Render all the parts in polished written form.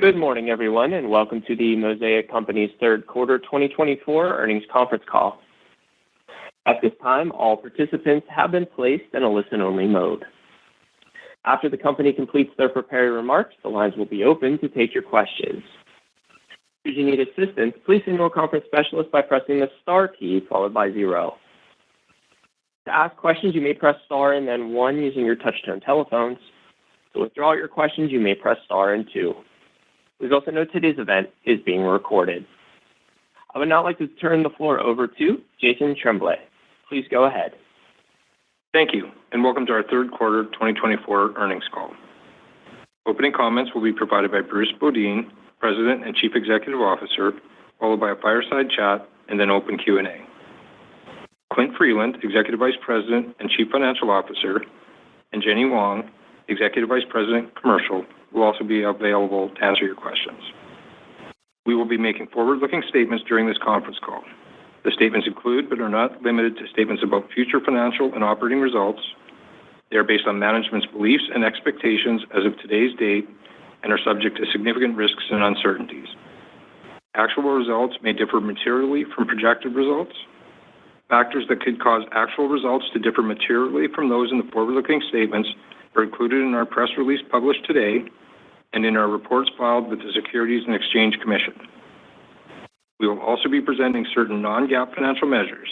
Good morning, everyone, and welcome to the Mosaic Company's third quarter 2024 earnings conference call. At this time, all participants have been placed in a listen-only mode. After the company completes their prepared remarks, the lines will be open to take your questions. Should you need assistance, please signal a conference specialist by pressing the star key followed by 0. To ask questions, you may press star and then 1 using your touch-tone telephones. To withdraw your questions, you may press star and 2. Please also note today's event is being recorded. I would now like to turn the floor over to Jason Tremblay. Please go ahead. Thank you, and welcome to our third quarter 2024 earnings call. Opening comments will be provided by Bruce Bodine, President and Chief Executive Officer, followed by a fireside chat and then open Q&A. Clint Freeland, Executive Vice President and Chief Financial Officer, and Jenny Wong, Executive Vice President, Commercial, will also be available to answer your questions. We will be making forward-looking statements during this conference call. The statements include, but are not limited to, statements about future financial and operating results. They are based on management's beliefs and expectations as of today's date and are subject to significant risks and uncertainties. Actual results may differ materially from projected results. Factors that could cause actual results to differ materially from those in the forward-looking statements are included in our press release published today and in our reports filed with the Securities and Exchange Commission. We will also be presenting certain non-GAAP financial measures.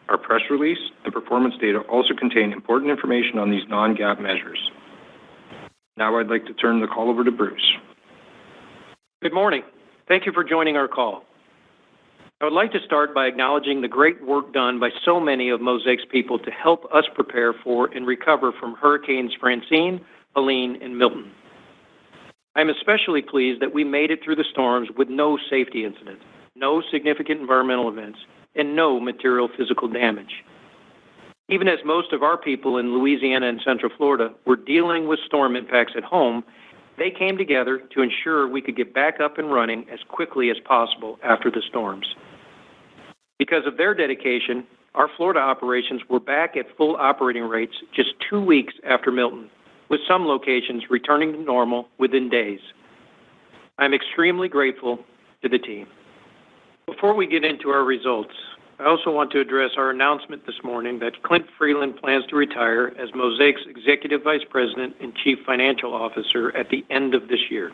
Our press release and performance data also contain important information on these non-GAAP measures. Now I'd like to turn the call over to Bruce. Good morning. Thank you for joining our call. I would like to start by acknowledging the great work done by so many of Mosaic's people to help us prepare for and recover from Hurricanes Francine, Helene, and Milton. I am especially pleased that we made it through the storms with no safety incidents, no significant environmental events, and no material physical damage. Even as most of our people in Louisiana and Central Florida were dealing with storm impacts at home, they came together to ensure we could get back up and running as quickly as possible after the storms. Because of their dedication, our Florida operations were back at full operating rates just 2 weeks after Milton, with some locations returning to normal within days. I'm extremely grateful to the team. Before we get into our results, I also want to address our announcement this morning that Clint Freeland plans to retire as Mosaic's Executive Vice President and Chief Financial Officer at the end of this year.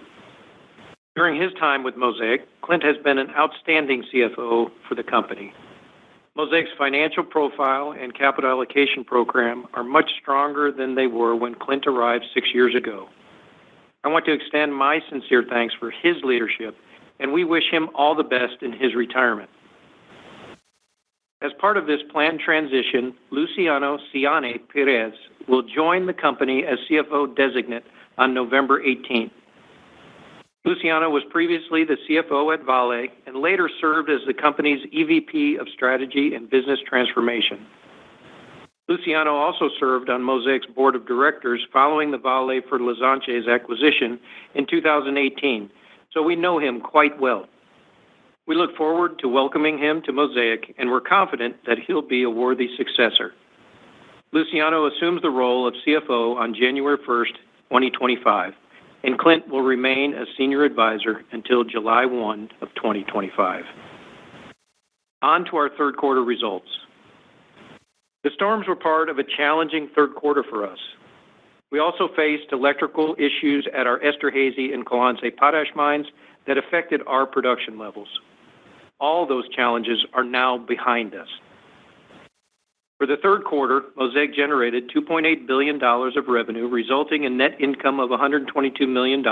During his time with Mosaic, Clint has been an outstanding CFO for the company. Mosaic's financial profile and capital allocation program are much stronger than they were when Clint arrived 6 years ago. I want to extend my sincere thanks for his leadership, and we wish him all the best in his retirement. As part of this planned transition, Luciano Ciane Perez will join the company as CFO designate on November 18th. Luciano was previously the CFO at Vale and later served as the company's EVP of Strategy and Business Transformation. Luciano also served on Mosaic's board of directors following the Vale Fertilizantes acquisition in 2018, so we know him quite well. We look forward to welcoming him to Mosaic, and we're confident that he'll be a worthy successor. Luciano assumes the role of CFO on January 1st, 2025, and Clint will remain a senior advisor until July 1 of 2025. On to our third quarter results. The storms were part of a challenging third quarter for us. We also faced electrical issues at our Esterhazy and Colonsay potash mines that affected our production levels. All those challenges are now behind us. For the third quarter, Mosaic generated $2.8 billion of revenue, resulting in net income of $122 million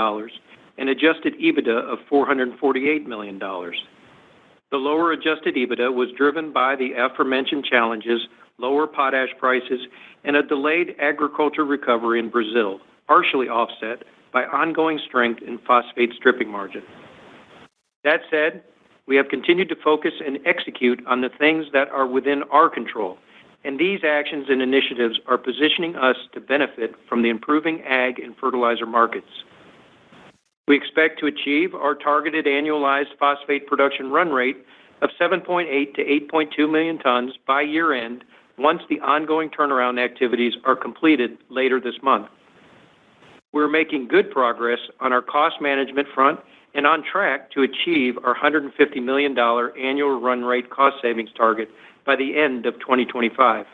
and adjusted EBITDA of $448 million. The lower adjusted EBITDA was driven by the aforementioned challenges, lower potash prices, and a delayed agriculture recovery in Brazil, partially offset by ongoing strength in phosphate stripping margin. That said, we have continued to focus and execute on the things that are within our control, and these actions and initiatives are positioning us to benefit from the improving ag and fertilizer markets. We expect to achieve our targeted annualized phosphate production run rate of 7.8 to 8.2 million tons by year-end once the ongoing turnaround activities are completed later this month. We're making good progress on our cost management front and on track to achieve our $150 million annual run rate cost savings target by the end of 2025.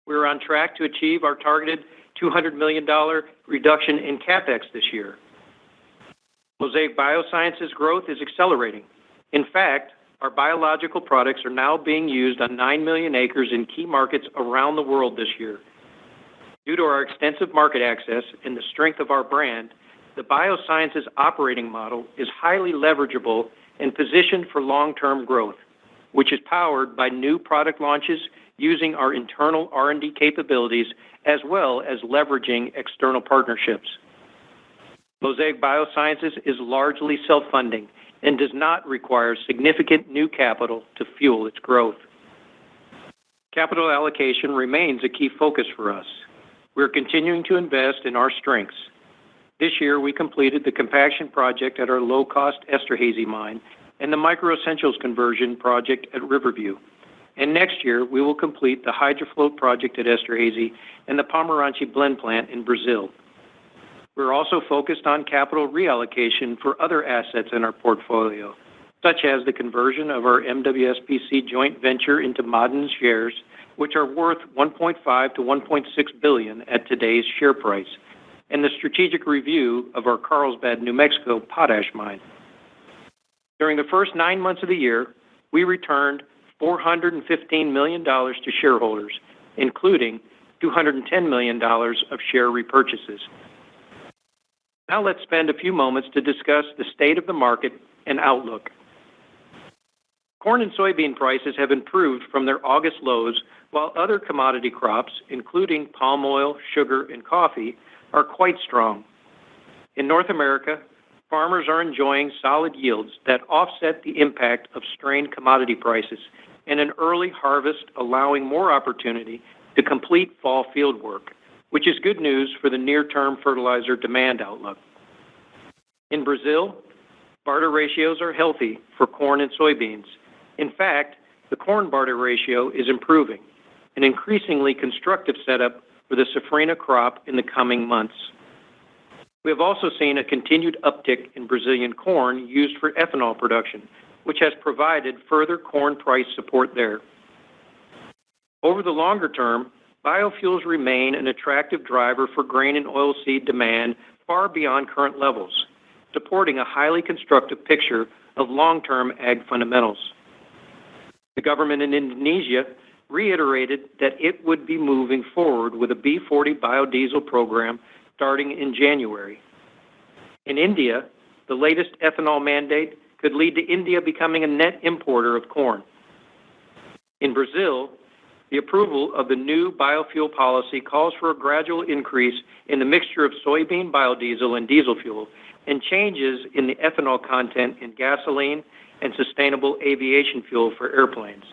We're on track to achieve our targeted $200 million reduction in CapEx this year. Mosaic Biosciences growth is accelerating. In fact, our biological products are now being used on 9 million acres in key markets around the world this year. Due to our extensive market access and the strength of our brand, the biosciences operating model is highly leverageable and positioned for long-term growth, which is powered by new product launches using our internal R&D capabilities as well as leveraging external partnerships. Mosaic Biosciences is largely self-funding and does not require significant new capital to fuel its growth. Capital allocation remains a key focus for us. We're continuing to invest in our strengths. This year, we completed the compaction project at our low-cost Esterhazy mine and the microessentials conversion project at Riverview. And next year, we will complete the HydroFloat project at Esterhazy and the Pomeranchi blend plant in Brazil. We're also focused on capital reallocation for other assets in our portfolio, such as the conversion of our MWSPC joint venture into Ma'aden shares, which are worth $1.5 to $1.6 billion at today's share price, and the strategic review of our Carlsbad, New Mexico potash mine. During the first 9 months of the year, we returned $415 million to shareholders, including $210 million of share repurchases. Now let's spend a few moments to discuss the state of the market and outlook. Corn and soybean prices have improved from their August lows, while other commodity crops, including palm oil, sugar, and coffee, are quite strong. In North America, farmers are enjoying solid yields that offset the impact of strained commodity prices and an early harvest allowing more opportunity to complete fall field work, which is good news for the near-term fertilizer demand outlook. In Brazil, barter ratios are healthy for corn and soybeans. In fact, the corn barter ratio is improving, an increasingly constructive setup for the safrinha crop in the coming months. We have also seen a continued uptick in Brazilian corn used for ethanol production, which has provided further corn price support there. Over the longer term, biofuels remain an attractive driver for grain and oilseed demand far beyond current levels, supporting a highly constructive picture of long-term ag fundamentals. The government in Indonesia reiterated that it would be moving forward with a B40 biodiesel program starting in January. In India, the latest ethanol mandate could lead to India becoming a net importer of corn. In Brazil, the approval of the new biofuel policy calls for a gradual increase in the mixture of soybean biodiesel and diesel fuel and changes in the ethanol content in gasoline and sustainable aviation fuel for airplanes.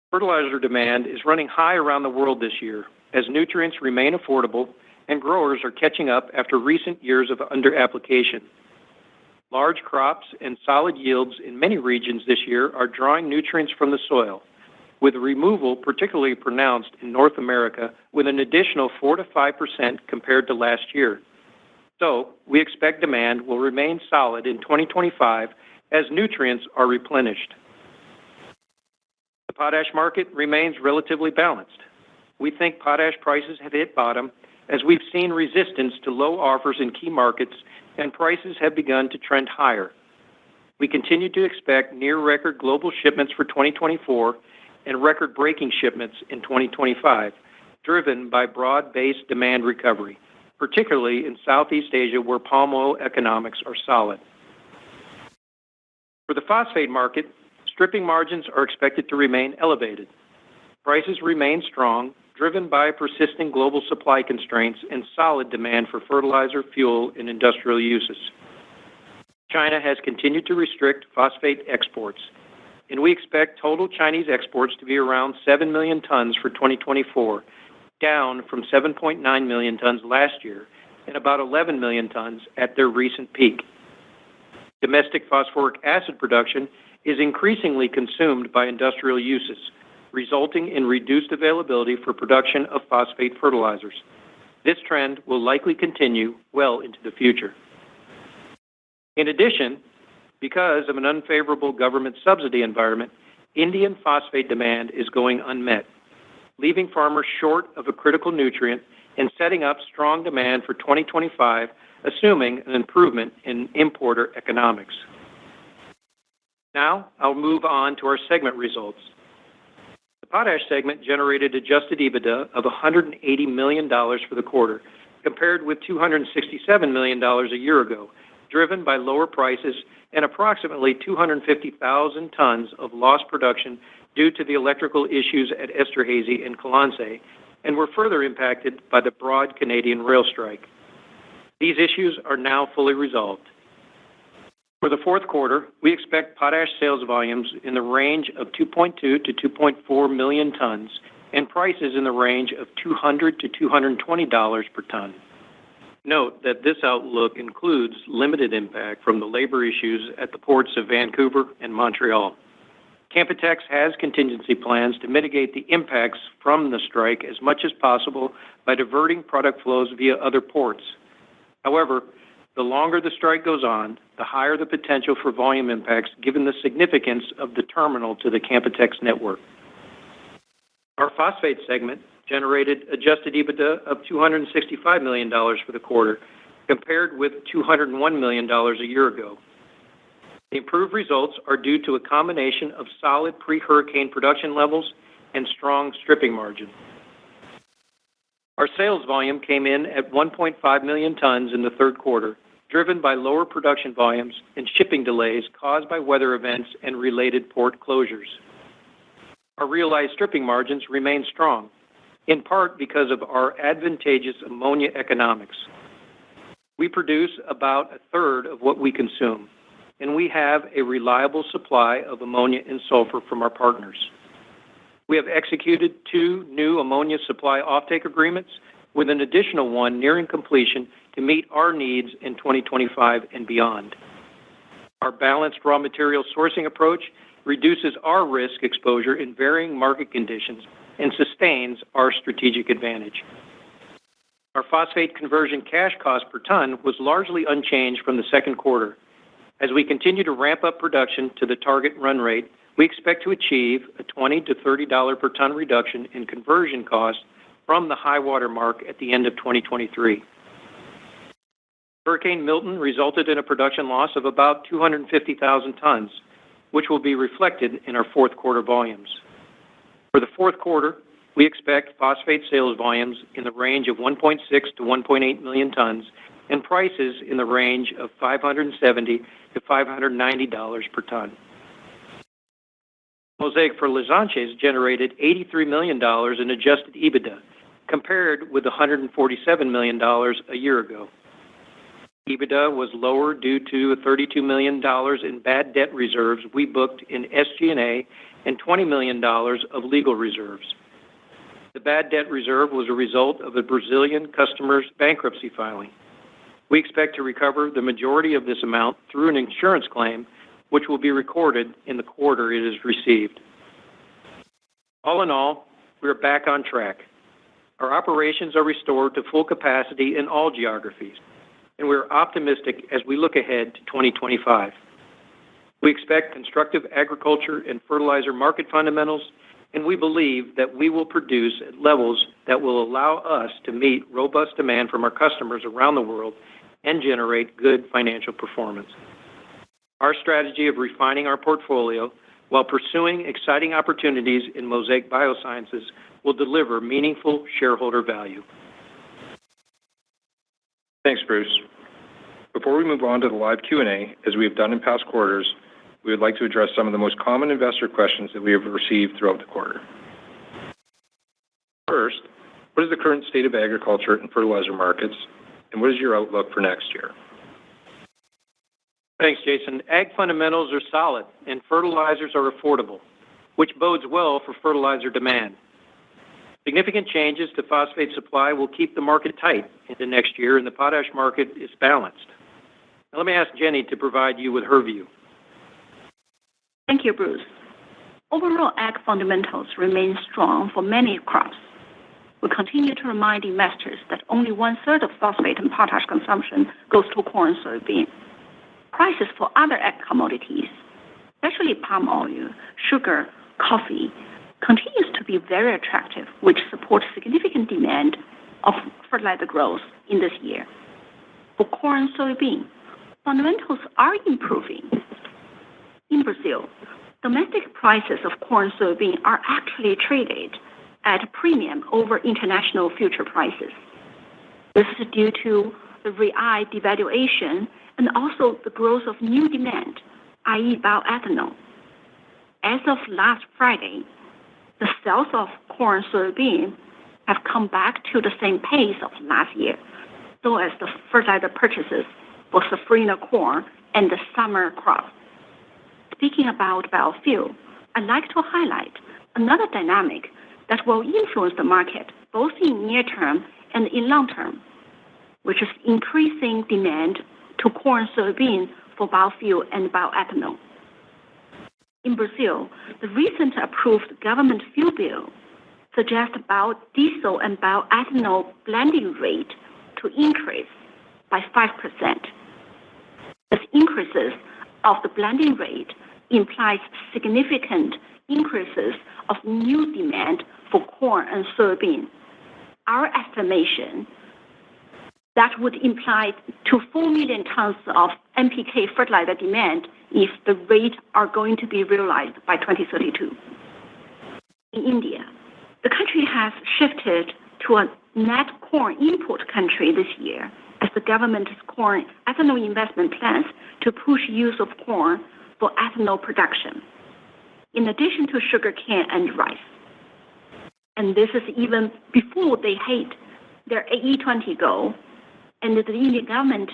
Fertilizer demand is running high around the world this year as nutrients remain affordable and growers are catching up after recent years of underapplication. Large crops and solid yields in many regions this year are drawing nutrients from the soil, with removal particularly pronounced in North America with an additional 4 to 5% compared to last year. So we expect demand will remain solid in 2025 as nutrients are replenished. The potash market remains relatively balanced. We think potash prices have hit bottom as we've seen resistance to low offers in key markets and prices have begun to trend higher. We continue to expect near-record global shipments for 2024 and record-breaking shipments in 2025, driven by broad-based demand recovery, particularly in Southeast Asia where palm oil economics are solid. For the phosphate market, stripping margins are expected to remain elevated. Prices remain strong, driven by persisting global supply constraints and solid demand for fertilizer, fuel, and industrial uses. China has continued to restrict phosphate exports, and we expect total Chinese exports to be around 7 million tons for 2024, down from 7.9 million tons last year and about 11 million tons at their recent peak. Domestic phosphoric acid production is increasingly consumed by industrial uses, resulting in reduced availability for production of phosphate fertilizers. This trend will likely continue well into the future. In addition, because of an unfavorable government subsidy environment, Indian phosphate demand is going unmet, leaving farmers short of a critical nutrient and setting up strong demand for 2025, assuming an improvement in importer economics. Now, I'll move on to our segment results. The Potash segment generated adjusted EBITDA of $180 million for the quarter, compared with $267 million a year ago, driven by lower prices and approximately 250,000 tons of lost production due to the electrical issues at Esterhazy and Colonsay, and were further impacted by the broad Canadian rail strike. These issues are now fully resolved. For the fourth quarter, we expect potash sales volumes in the range of 2.2 to 2.4 million tons and prices in the range of $200 to $220 per ton. Note that this outlook includes limited impact from the labor issues at the ports of Vancouver and Montreal. Canpotex has contingency plans to mitigate the impacts from the strike as much as possible by diverting product flows via other ports. However, the longer the strike goes on, the higher the potential for volume impacts given the significance of the terminal to the Canpotex network. Our phosphate segment generated adjusted EBITDA of $265 million for the quarter, compared with $201 million a year ago. The improved results are due to a combination of solid pre-hurricane production levels and strong stripping margin. Our sales volume came in at 1.5 million tons in the third quarter, driven by lower production volumes and shipping delays caused by weather events and related port closures. Our realized stripping margins remain strong, in part because of our advantageous ammonia economics. We produce about a third of what we consume, and we have a reliable supply of ammonia and sulfur from our partners. We have executed 2 new ammonia supply offtake agreements, with an additional one nearing completion to meet our needs in 2025 and beyond. Our balanced raw material sourcing approach reduces our risk exposure in varying market conditions and sustains our strategic advantage. Our phosphate conversion cash cost per ton was largely unchanged from the second quarter. As we continue to ramp up production to the target run rate, we expect to achieve a $20 to $30 per ton reduction in conversion costs from the high water mark at the end of 2023. Hurricane Milton resulted in a production loss of about 250,000 tons, which will be reflected in our fourth quarter volumes. For the fourth quarter, we expect phosphate sales volumes in the range of 1.6 to 1.8 million tons and prices in the range of $570 to $590 per ton. Mosaic Fertilizantes generated $83 million in adjusted EBITDA, compared with $147 million a year ago. EBITDA was lower due to $32 million in bad debt reserves we booked in SG&A and $20 million of legal reserves. The bad debt reserve was a result of a Brazilian customer's bankruptcy filing. We expect to recover the majority of this amount through an insurance claim, which will be recorded in the quarter it is received. All in all, we are back on track. Our operations are restored to full capacity in all geographies, and we are optimistic as we look ahead to 2025. We expect constructive agriculture and fertilizer market fundamentals, and we believe that we will produce at levels that will allow us to meet robust demand from our customers around the world and generate good financial performance. Our strategy of refining our portfolio while pursuing exciting opportunities in Mosaic Biosciences will deliver meaningful shareholder value. Thanks, Bruce. Before we move on to the live Q&A, as we have done in past quarters, we would like to address some of the most common investor questions that we have received throughout the quarter. First, what is the current state of agriculture and fertilizer markets, and what is your outlook for next year? Thanks, Jason. Ag fundamentals are solid and fertilizers are affordable, which bodes well for fertilizer demand. Significant changes to phosphate supply will keep the market tight into next year, and the potash market is balanced. Now, let me ask Jenny to provide you with her view. Thank you, Bruce. Overall, ag fundamentals remain strong for many crops. we continue to remind investors that only 1/3 of phosphate and potash consumption goes to corn and soybean. Prices for other ag commodities, especially palm oil, sugar, coffee, continues to be very attractive, which supports significant demand of fertilizer growth in this year. For corn and soybean, fundamentals are improving. In Brazil, domestic prices of corn and soybean are actually traded at a premium over international future prices. This is due to the real devaluation and also the growth of new demand, i.e. bioethanol. As of last Friday, the sales of corn and soybean have come back to the same pace of last year, so as the fertilizer purchases for safrinha corn and the summer crop. Speaking about biofuel, I'd like to highlight another dynamic that will influence the market both in near term and in long term, which is increasing demand to corn and soybean for biofuel and bioethanol. In Brazil, the recent approved government fuel bill suggests biodiesel and bioethanol blending rate to increase by 5%. This increases of the blending rate implies significant increases of new demand for corn and soybean. Our estimation that would imply to 4 million tons of NPK fertilizer demand if the rate are going to be realized by 2032. In India, the country has shifted to a net corn import country this year as the government's corn ethanol investment plans to push use of corn for ethanol production, in addition to sugarcane and rice. And this is even before they hit their E20 goal, and the Indian government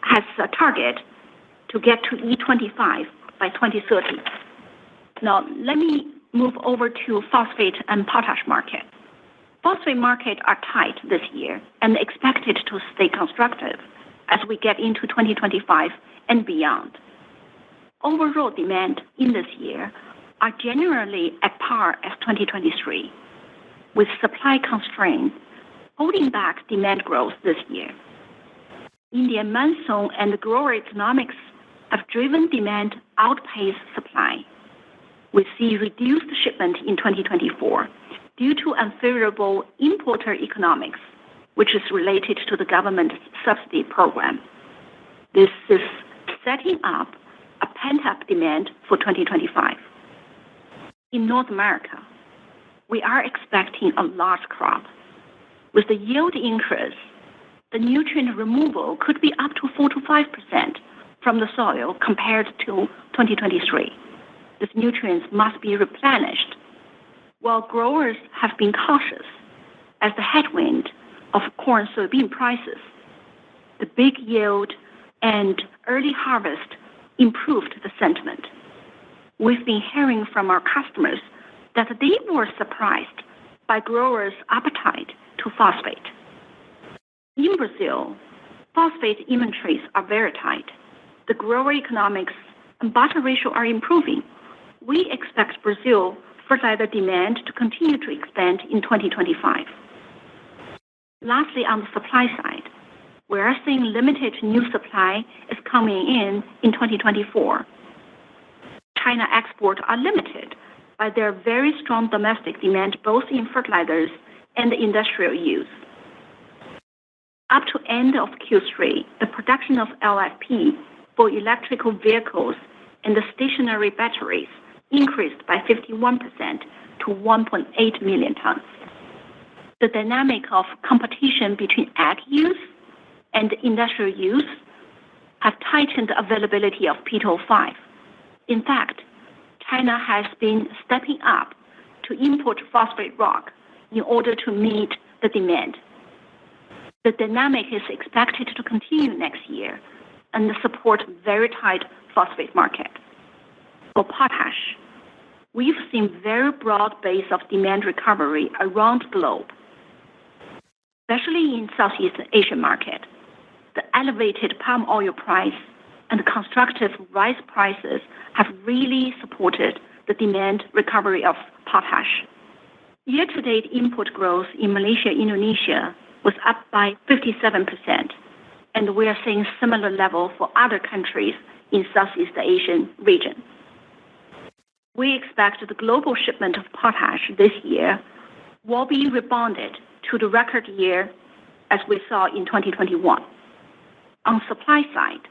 has a target to get to E25 by 2030. Now, let me move over to phosphate and potash market. Phosphate market are tight this year and expected to stay constructive as we get into 2025 and beyond. Overall demand in this year are generally at par as 2023, with supply constraints holding back demand growth this year. Indian monsoon and grower economics have driven demand outpace supply. We see reduced shipment in 2024 due to unfavorable importer economics, which is related to the government's subsidy program. This is setting up a pent-up demand for 2025. In North America, we are expecting a large crop. With the yield increase, the nutrient removal could be up to 4 to 5% from the soil compared to 2023. These nutrients must be replenished, while growers have been cautious as the headwind of corn and soybean prices. The big yield and early harvest improved the sentiment. We've been hearing from our customers that they were surprised by growers' appetite to phosphate. In Brazil, phosphate inventories are very tight. The grower economics and barter ratio are improving. We expect Brazil fertilizer demand to continue to expand in 2025. Lastly, on the supply side, we are seeing limited new supply is coming in 2024. China exports are limited by their very strong domestic demand both in fertilizers and industrial use. Up to end of Q3, the production of LFP for electrical vehicles and the stationary batteries increased by 51% to 1.8 million tons. The dynamic of competition between ag use and industrial use have tightened availability of P2O5. In fact, China has been stepping up to import phosphate rock in order to meet the demand. The dynamic is expected to continue next year and support very tight phosphate market. For potash, we've seen very broad base of demand recovery around the globe, especially in Southeast Asian market. The elevated palm oil price and constructive rice prices have really supported the demand recovery of potash. Year-to-date input growth in Malaysia, Indonesia was up by 57%, and we are seeing similar level for other countries in Southeast Asian region. We expect the global shipment of potash this year will be rebounded to the record year as we saw in 2021. On supply side,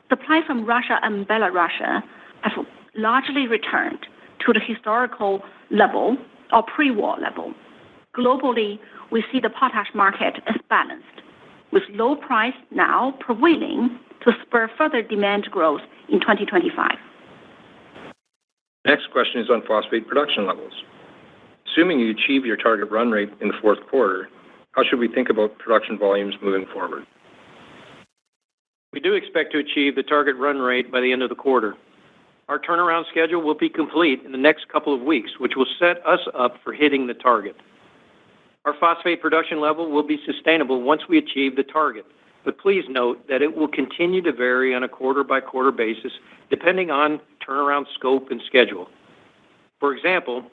supply from Russia and Belarus have largely returned to the historical level or pre-war level. Globally, we see the potash market as balanced, with low price now prevailing to spur further demand growth in 2025. Next question is on phosphate production levels. Assuming you achieve your target run rate in the fourth quarter, how should we think about production volumes moving forward? We do expect to achieve the target run rate by the end of the quarter. Our turnaround schedule will be complete in the next couple of weeks, which will set us up for hitting the target. Our phosphate production level will be sustainable once we achieve the target, but please note that it will continue to vary on a quarter-by-quarter basis depending on turnaround scope and schedule. For example,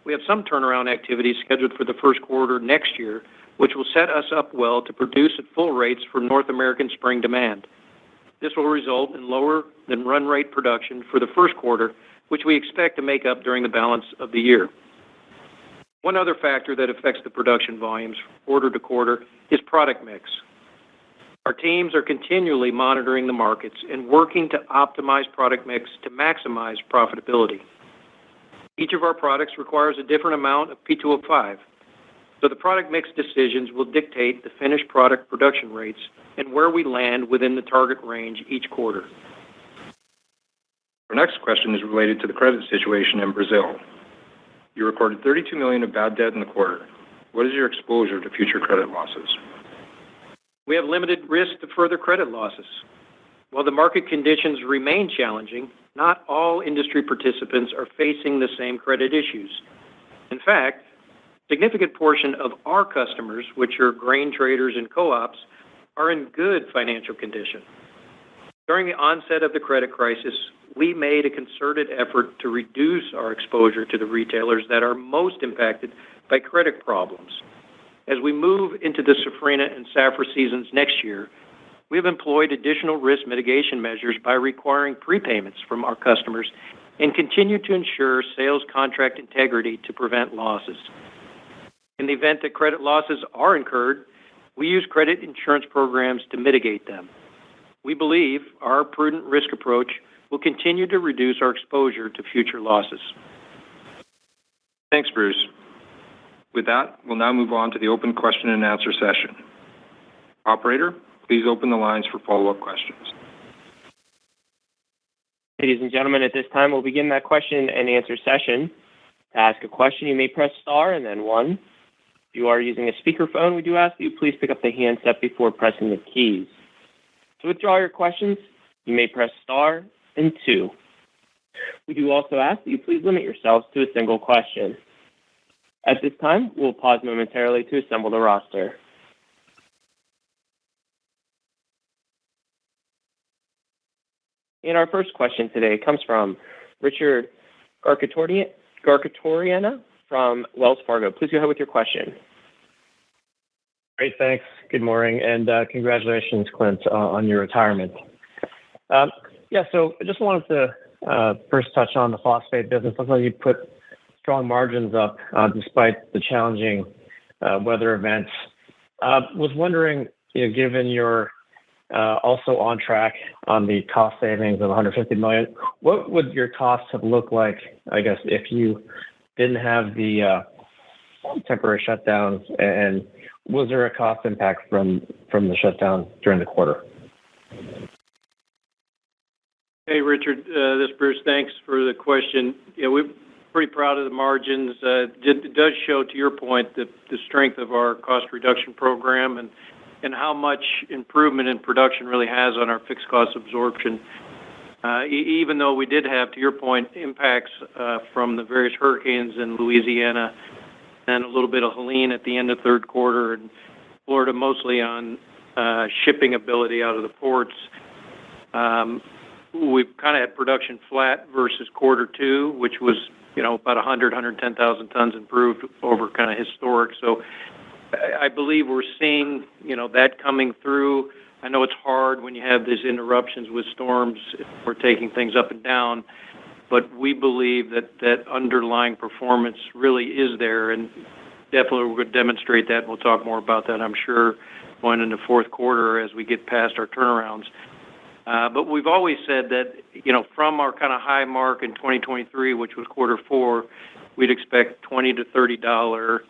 we have some turnaround activities scheduled for the first quarter next year, which will set us up well to produce at full rates for North American spring demand. This will result in lower than run rate production for the first quarter, which we expect to make up during the balance of the year. One other factor that affects the production volumes quarter to quarter is product mix. Our teams are continually monitoring the markets and working to optimize product mix to maximize profitability. Each of our products requires a different amount of P2O5, so the product mix decisions will dictate the finished product production rates and where we land within the target range each quarter. Our next question is related to the credit situation in Brazil. You recorded $32 million of bad debt in the quarter. What is your exposure to future credit losses? We have limited risk to further credit losses. While the market conditions remain challenging, not all industry participants are facing the same credit issues. In fact, a significant portion of our customers, which are grain traders and co-ops, are in good financial condition. During the onset of the credit crisis, we made a concerted effort to reduce our exposure to the retailers that are most impacted by credit problems. As we move into the Safrinha and Safra seasons next year, we have employed additional risk mitigation measures by requiring prepayments from our customers and continue to ensure sales contract integrity to prevent losses. In the event that credit losses are incurred, we use credit insurance programs to mitigate them. We believe our prudent risk approach will continue to reduce our exposure to future losses. Thanks, Bruce. With that, we'll now move on to the open question and answer session. Operator, please open the lines for follow-up questions. Ladies and gentlemen, at this time, we'll begin that question and answer session. To ask a question, you may press star and then one. If you are using a speakerphone, we do ask that you please pick up the handset before pressing the keys. To withdraw your questions, you may press star and two. We do also ask that you please limit yourselves to a single question. At this time, we'll pause momentarily to assemble the roster. And our first question today comes from Richard Garchitorena from Wells Fargo. Please go ahead with your question. Great, thanks. Good morning, and congratulations, Clint, on your retirement. So I just wanted to first touch on the phosphate business. Looks like you put strong margins up despite the challenging weather events. Was wondering, given you're also on track on the cost savings of $150 million, what would your costs have looked like, I guess, if you didn't have the temporary shutdowns, and was there a cost impact from the shutdown during the quarter? Hey, Richard, this is Bruce. Thanks for the question. Yeah, we're pretty proud of the margins. It does show, to your point, the strength of our cost reduction program and how much improvement in production really has on our fixed cost absorption. Even though we did have, to your point, impacts from the various hurricanes in Louisiana and a little bit of Helene at the end of third quarter, and Florida mostly on shipping ability out of the ports, we've kind of had production flat versus quarter two, which was about 110,000 tons improved over kind of historic. So I believe we're seeing, that coming through. I know it's hard when you have these interruptions with storms. We're taking things up and down, but we believe that underlying performance really is there, and definitely we're going to demonstrate that. We'll talk more about that, I'm sure, going into fourth quarter as we get past our turnarounds. But we've always said that, from our kind of high mark in 2023, which was quarter four, we'd expect $20 to $30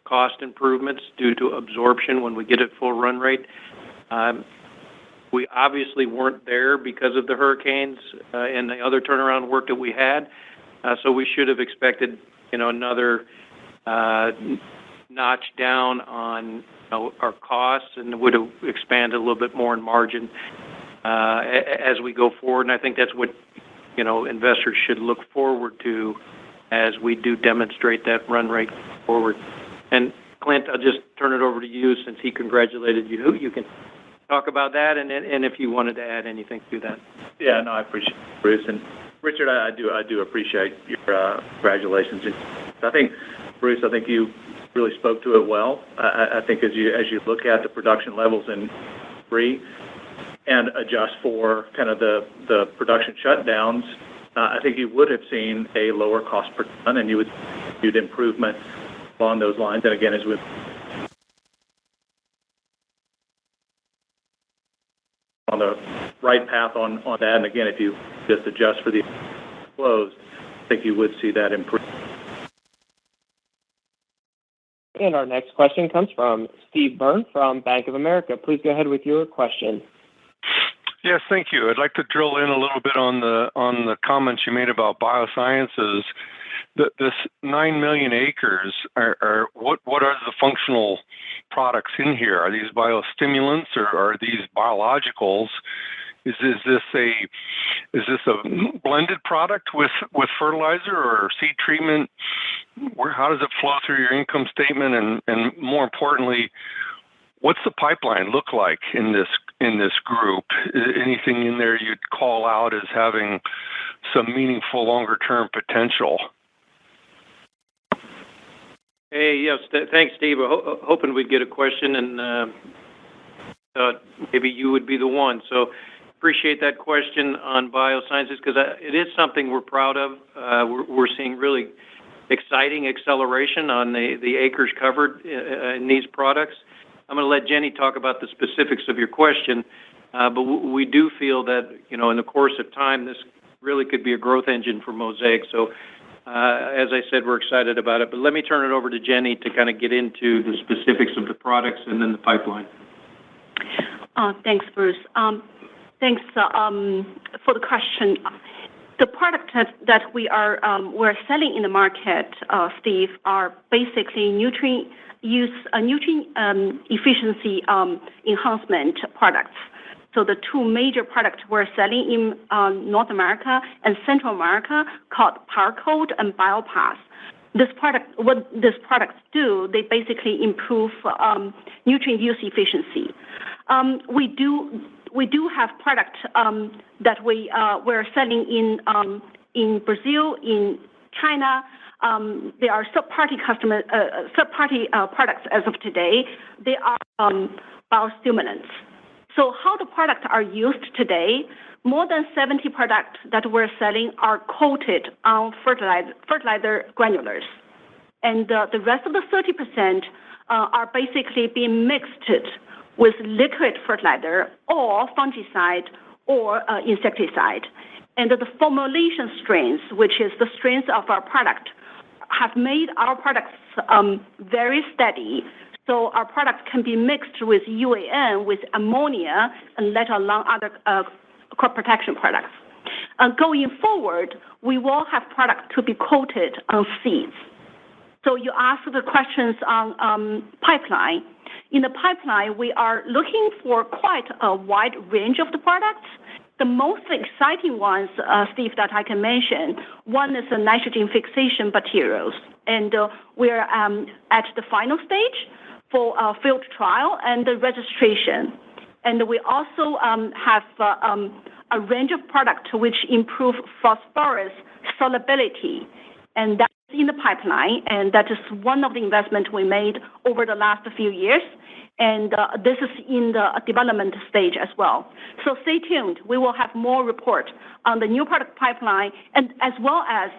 cost improvements due to absorption when we get at full run rate. We obviously weren't there because of the hurricanes and the other turnaround work that we had. So we should have expected, another notch down on our costs, and would have expanded a little bit more in margin as we go forward. And I think that's what, investors should look forward to as we do demonstrate that run rate forward. And Clint, I'll just turn it over to you since he congratulated you. You can talk about that, and if you wanted to add anything to that. Yeah, no, I appreciate it, Bruce. And Richard, I do appreciate your congratulations. And I think, Bruce, you really spoke to it well. I think as you look at the production levels in three and adjust for kind of the production shutdowns, I think you would have seen a lower cost per ton, and you'd improvement along those lines. And again, as we on the right path on that, and again, if you just adjust for the flows, I think you would see that improve. And our next question comes from Steve Byrne from Bank of America. Please go ahead with your question. Yes, thank you. I'd like to drill in a little bit on the comments you made about biosciences. This 9 million acres are what are the functional products in here? Are these biostimulants or are these biologicals? Is this a blended product with fertilizer or seed treatment? How does it flow through your income statement? And more importantly, what's the pipeline look like in this group? Anything in there you'd call out as having some meaningful longer term potential? Hey, yes, thanks, Steve. Hoping we'd get a question, and maybe you would be the one. So appreciate that question on biosciences, because it is something we're proud of. We're seeing really exciting acceleration on the acres covered in these products. I'm going to let Jenny talk about the specifics of your question, but we do feel that, in the course of time, this really could be a growth engine for Mosaic. So as I said, we're excited about it. But let me turn it over to Jenny to kind of get into the specifics of the products and then the pipeline. Thanks, Bruce. Thanks for the question. The products that we're selling in the market, Steve, are basically nutrient efficiency enhancement products. So the two major products we're selling in North America and Central America called PowerCoat and BioPass. What these products do, they basically improve nutrient use efficiency. We do have products that we're selling in Brazil, in China. They are third-party products as of today. They are biostimulants. So how the products are used today, more than 70 products that we're selling are coated on fertilizer granulars. And the rest of the 30% are basically being mixed with liquid fertilizer or fungicide or insecticide. And the formulation strains, which is the strains of our product, have made our products very steady. So our products can be mixed with UAN, with ammonia, and let alone other crop protection products. Going forward, we will have products to be coated on seeds. So you asked the questions on pipeline. In the pipeline, we are looking for quite a wide range of the products. The most exciting ones, Steve, that I can mention, one is the nitrogen fixation materials. And we're at the final stage for field trial and the registration. And we also have a range of products which improve phosphorus solubility and that's in the pipeline, and that is one of the investments we made over the last few years. And this is in the development stage as well. So stay tuned. We will have more report on the new product pipeline, and as well as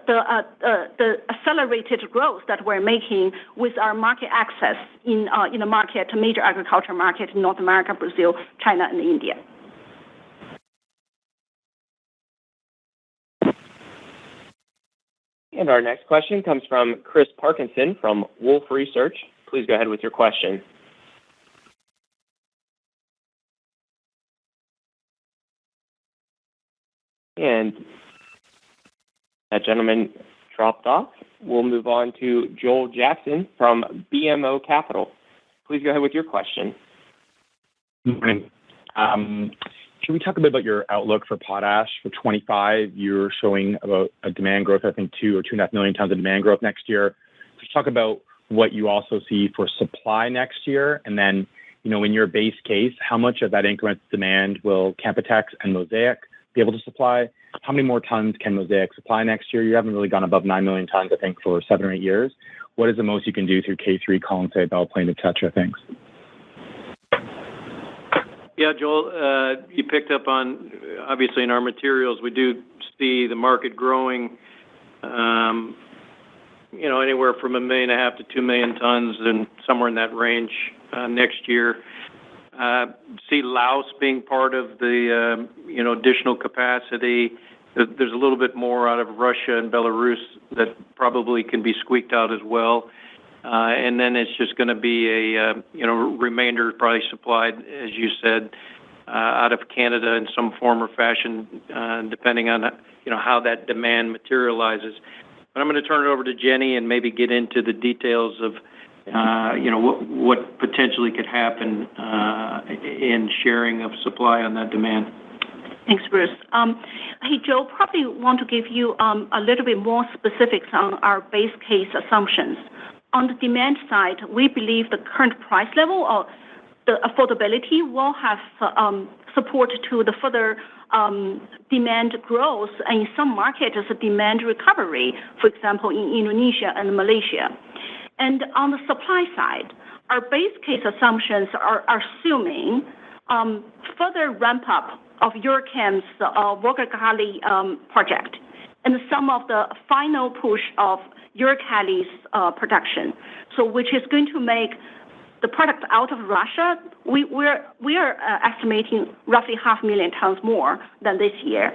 the accelerated growth that we're making with our market access in the market, major agriculture market in North America, Brazil, China, and India. And our next question comes from Chris Parkinson from Wolfe Research. Please go ahead with your question. And that gentleman dropped off. We'll move on to Joel Jackson from BMO Capital. Please go ahead with your question. Good morning. Can we talk a bit about your outlook for potash for 25? You're showing about a demand growth, I think 2 or 2.5 million tons of demand growth next year. Just talk about what you also see for supply next year. And then, in your base case, how much of that increment demand will Canpotex and Mosaic be able to supply? How many more tons can Mosaic supply next year? You haven't really gone above 9 million tons, I think, for 7 or 8 years. What is the most you can do through K3, condensate, Belle Plaine, et cetera? Thanks. Yeah, Joel, you picked up on, obviously, in our materials, we do see the market growing, anywhere from 1.5 million to 2 million tons and somewhere in that range next year. See Laos being part of the, additional capacity. There's a little bit more out of Russia and Belarus that probably can be squeaked out as well. And then it's just going to be a, remainder probably supplied, as you said, out of Canada in some form or fashion, depending on, how that demand materializes. But I'm going to turn it over to Jenny and maybe get into the details of, what potentially could happen in sharing of supply on that demand. Thanks, Bruce. Hey, Joe, probably want to give you a little bit more specifics on our base case assumptions. On the demand side, we believe the current price level or the affordability will have support to the further demand growth, and in some markets, a demand recovery, for example, in Indonesia and Malaysia. And on the supply side, our base case assumptions are assuming further ramp up of Eurochem's Volga-Kali project and some of the final push of Uralkali's production, so which is going to make the product out of Russia. We are estimating roughly 500,000 tons more than this year,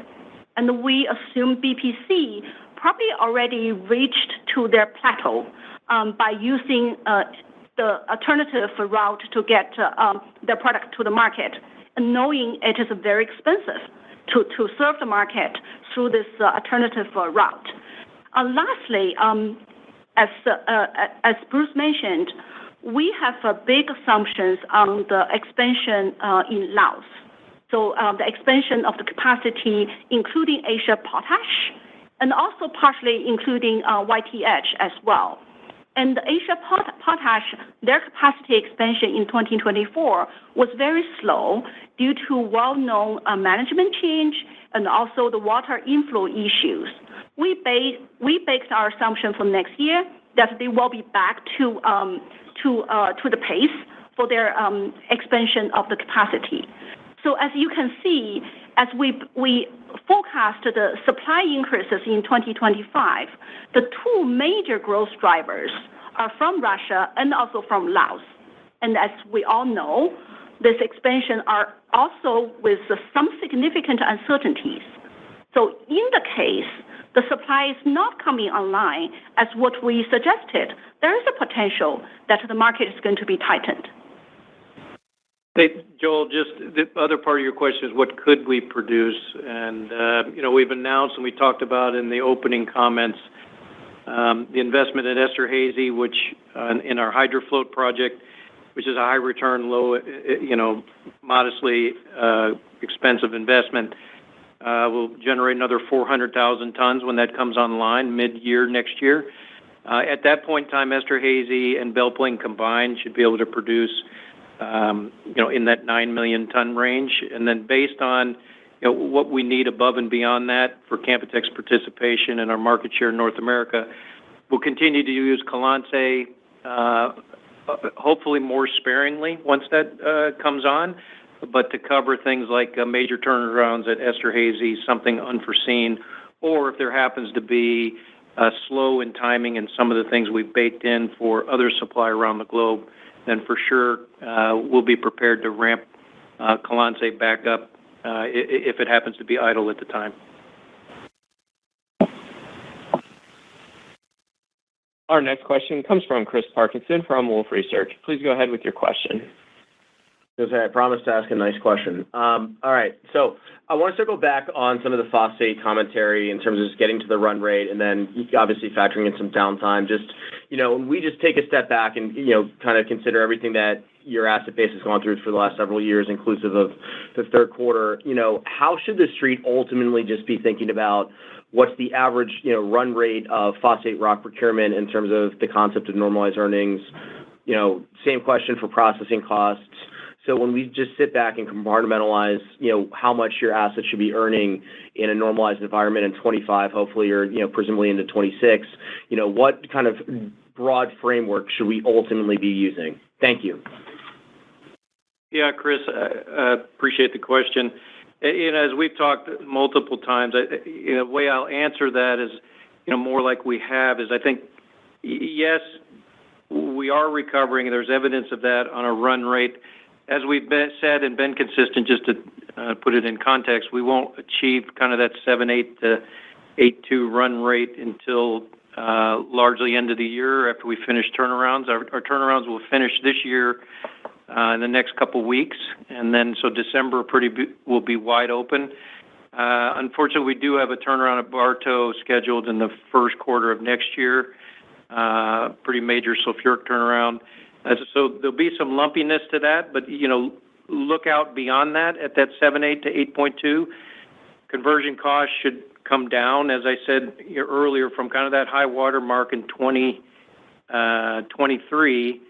and we assume BPC probably already reached to their plateau by using the alternative route to get their product to the market, and knowing it is very expensive to serve the market through this alternative route. Lastly, as Bruce mentioned, we have big assumptions on the expansion in Laos. So the expansion of the capacity, including Asia Potash, and also partially including YTH as well. And the Asia Potash, their capacity expansion in 2024 was very slow due to well-known management change and also the water inflow issues. We baked our assumption for next year that they will be back to the pace for their expansion of the capacity. So as you can see, as we forecast the supply increases in 2025, the two major growth drivers are from Russia and also from Laos. And as we all know, this expansion are also with some significant uncertainties. So in the case the supply is not coming online as what we suggested, there is a potential that the market is going to be tightened. Hey, Joel, just the other part of your question is what could we produce? And, we've announced and we talked about in the opening comments the investment in Esterhazy, which in our HydroFloat project, which is a high return, low, modestly expensive investment, will generate another 400,000 tons when that comes online mid-year next year. At that point in time, Esterhazy and Belle Plaine combined should be able to produce, in that 9 million ton range. And then based on, what we need above and beyond that for Canpotex participation and our market share in North America. We'll continue to use Colonsay, hopefully more sparingly once that comes on, but to cover things like major turnarounds at Esterhazy, something unforeseen, or if there happens to be slow in timing and some of the things we've baked in for other supply around the globe, then for sure we'll be prepared to ramp Colonsay back up if it happens to be idle at the time. Our next question comes from Chris Parkinson from Wolfe Research. Please go ahead with your question. Jose, I promised to ask a nice question. All right, so I want to circle back on some of the phosphate commentary in terms of just getting to the run rate and then obviously factoring in some downtime. Just, when we just take a step back and, kind of consider everything that your asset base has gone through for the last several years, inclusive of the third quarter, how should the street ultimately just be thinking about what's the average, run rate of phosphate rock procurement in terms of the concept of normalized earnings? Same question for processing costs. So when we just sit back and compartmentalize, how much your assets should be earning in a normalized environment in 25, hopefully, or, presumably into 26, what kind of broad framework should we ultimately be using? Thank you. Yeah, Chris, I appreciate the question. As we've talked multiple times, the way I'll answer that is, more like we have, is I think, yes, we are recovering. There's evidence of that on a run rate. As we've said and been consistent, just to put it in context, we won't achieve kind of that 7.8 to 8.2 run rate until largely end of the year after we finish turnarounds. Our turnarounds will finish this year in the next couple weeks, and then so December will be wide open. Unfortunately, we do have a turnaround at Bartow scheduled in the first quarter of next year, pretty major sulfuric turnaround. So there'll be some lumpiness to that, but, look out beyond that at that 7.8 to 8.2. Conversion costs should come down, as I said earlier, from kind of that high water mark in 2023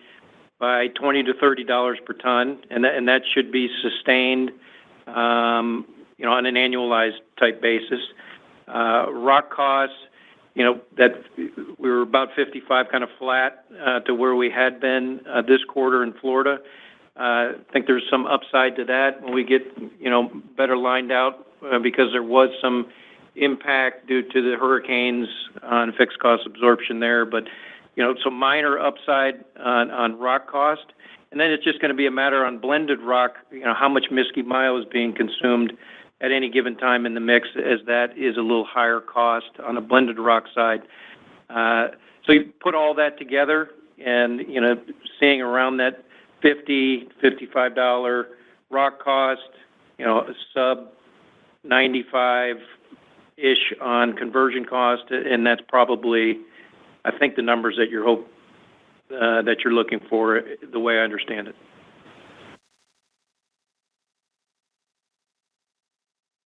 by $20 to $30 per ton, and that should be sustained, on an annualized type basis. Rock costs, that we were about 55, kind of flat to where we had been this quarter in Florida. I think there's some upside to that when we get, better lined out because there was some impact due to the hurricanes on fixed cost absorption there. But, some minor upside on rock cost. And then it's just going to be a matter on blended rock, how much Miskey Mile is being consumed at any given time in the mix, as that is a little higher cost on a blended rock side. So you put all that together and, seeing around that $50, $55 rock cost, sub 95-ish on conversion cost, and that's probably, I think, the numbers that you're looking for, the way I understand it.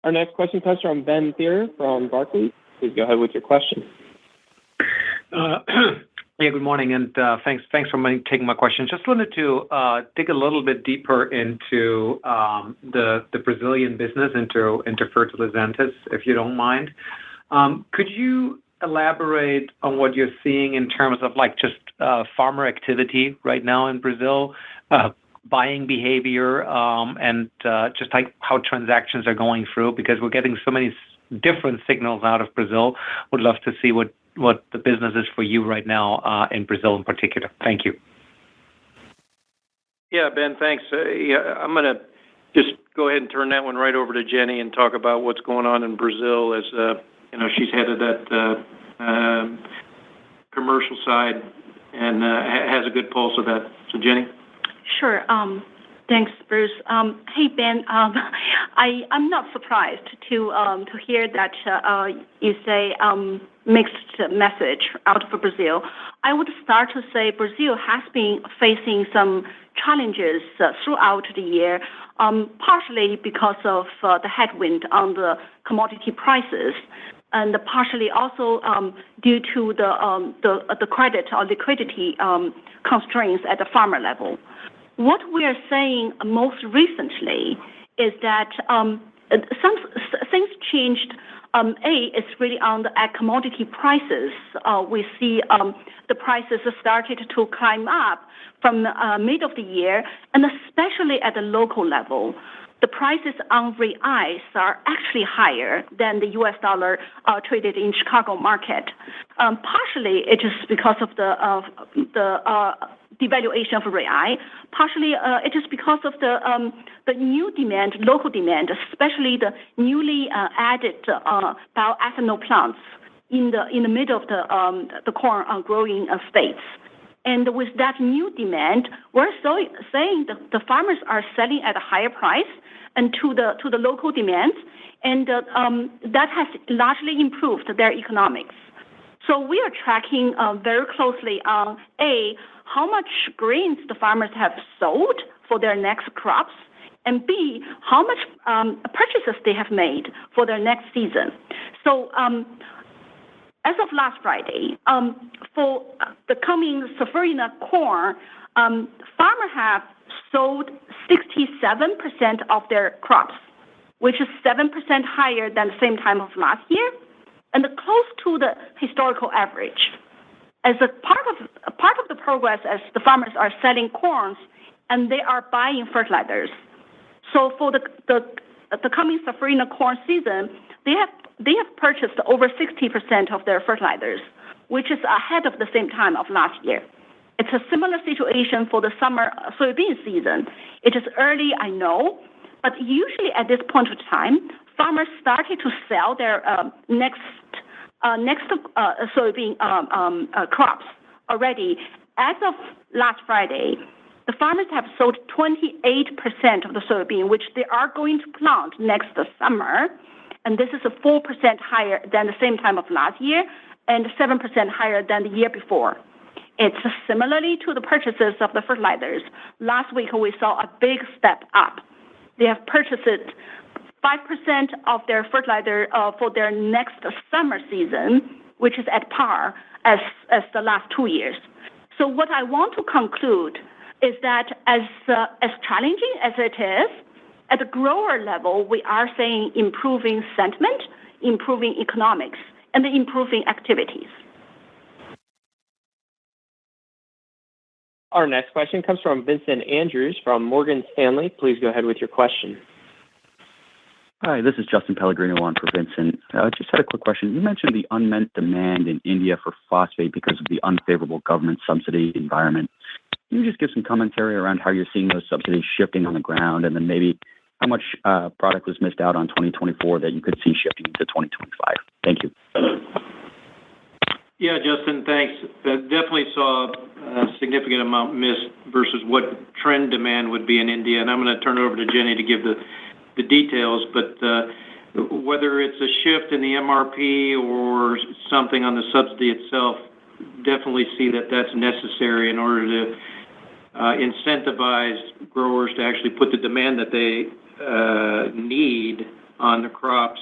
Our next question comes from Ben Theurer from Barclays. Please go ahead with your question. Yeah, good morning, and thanks for taking my question. Just wanted to dig a little bit deeper into the Brazilian business, into Fertilizantes, if you don't mind. Could you elaborate on what you're seeing in terms of just farmer activity right now in Brazil, buying behavior, and just how transactions are going through? Because we're getting so many different signals out of Brazil. Would love to see what the business is for you right now in Brazil in particular. Thank you. Yeah, Ben, thanks. I'm going to just go ahead and turn that one right over to Jenny and talk about what's going on in Brazil, as she's headed that commercial side and has a good pulse of that. So, Jenny. Sure. Thanks, Bruce. Hey, Ben. I'm not surprised to hear that you say mixed message out of Brazil. I would start to say Brazil has been facing some challenges throughout the year, partially because of the headwind on the commodity prices, and partially also due to the credit or liquidity constraints at the farmer level. What we are saying most recently is that things changed. It's really on the commodity prices. We see the prices started to climb up from mid of the year, and especially at the local level. The prices on reais are actually higher than the U.S. dollar traded in Chicago market. Partially, it is because of the devaluation of reais. Partially, it is because of the new demand, local demand, especially the newly added bioethanol plants in the middle of the corn growing states. And with that new demand, we're saying that the farmers are selling at a higher price and to the local demands, and that has largely improved their economics. So we are tracking very closely on how much grains the farmers have sold for their next crops, and B, how much purchases they have made for their next season. So as of last Friday, for the coming Safrinha corn, farmers have sold 67% of their crops, which is 7% higher than the same time of last year, and close to the historical average. As a part of the progress, as the farmers are selling corns and they are buying fertilizers. So for the coming Safrinha corn season, they have purchased over 60% of their fertilizers, which is ahead of the same time of last year. It's a similar situation for the summer soybean season. It is early, I know, but usually at this point of time, farmers started to sell their next soybean crops already. As of last Friday, the farmers have sold 28% of the soybean, which they are going to plant next summer, and this is 4% higher than the same time of last year and 7% higher than the year before. It's similarly to the purchases of the fertilizers. Last week, we saw a big step up. They have purchased 5% of their fertilizer for their next summer season, which is at par as the last 2 years. So what I want to conclude is that as challenging as it is, at the grower level, we are seeing improving sentiment, improving economics, and improving activities. Our next question comes from Vincent Andrews from Morgan Stanley. Please go ahead with your question. Hi, this is Justin Pellegrino on for Vincent. I just had a quick question. You mentioned the unmet demand in India for phosphate because of the unfavorable government subsidy environment. Can you just give some commentary around how you're seeing those subsidies shifting on the ground, and then maybe how much product was missed out on 2024 that you could see shifting into 2025? Thank you. Yeah, Justin, thanks. Definitely saw a significant amount missed versus what trend demand would be in India, and I'm going to turn it over to Jenny to give the details, but whether it's a shift in the MRP or something on the subsidy itself, definitely see that that's necessary in order to incentivize growers to actually put the demand that they need on the crops.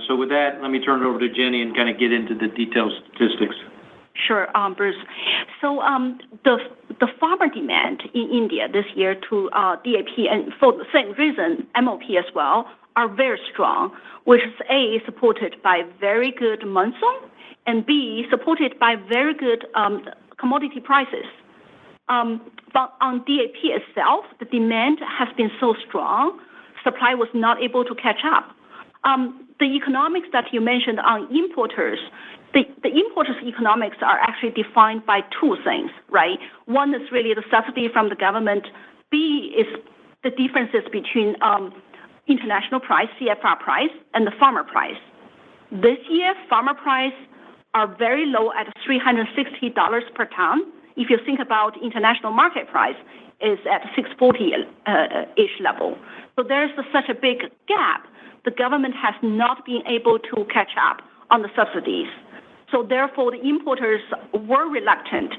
So with that, let me turn it over to Jenny and kind of get into the detailed statistics. Sure, Bruce. So the farmer demand in India this year to DAP, and for the same reason, MOP as well, are very strong, which is A, supported by very good monsoon, and B, supported by very good commodity prices. But on DAP itself, the demand has been so strong, supply was not able to catch up. The economics that you mentioned on importers, the importers' economics are actually defined by two things, right? One is really the subsidy from the government. B is the differences between international price, CFR price, and the farmer price. This year, farmer price are very low at $360 per ton. If you think about international market price, is at 640-ish level. So there's such a big gap. The government has not been able to catch up on the subsidies. So therefore, the importers were reluctant